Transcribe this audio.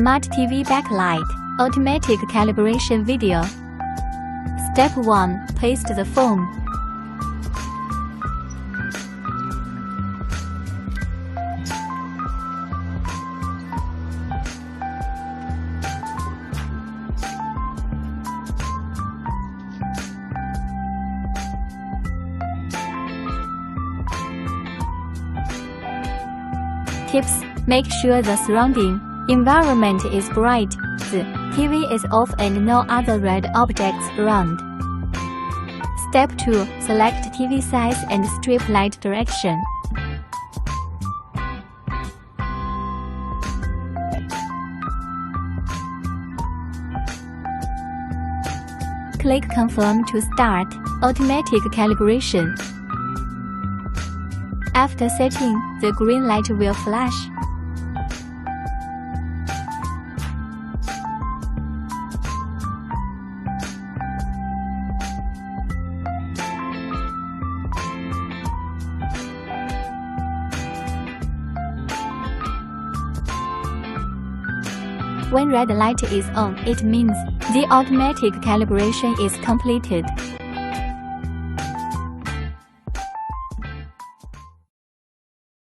Smart TV backlight, automatic calibration video. Step 1. Paste the foam. Tips: make sure the surrounding environment is bright, the TV is off and no other red objects around. Step 2. Select TV size and strip light direction. Click Confirm to start automatic calibration. After setting, the green light will flash. When red light is on, it means the automatic calibration is completed.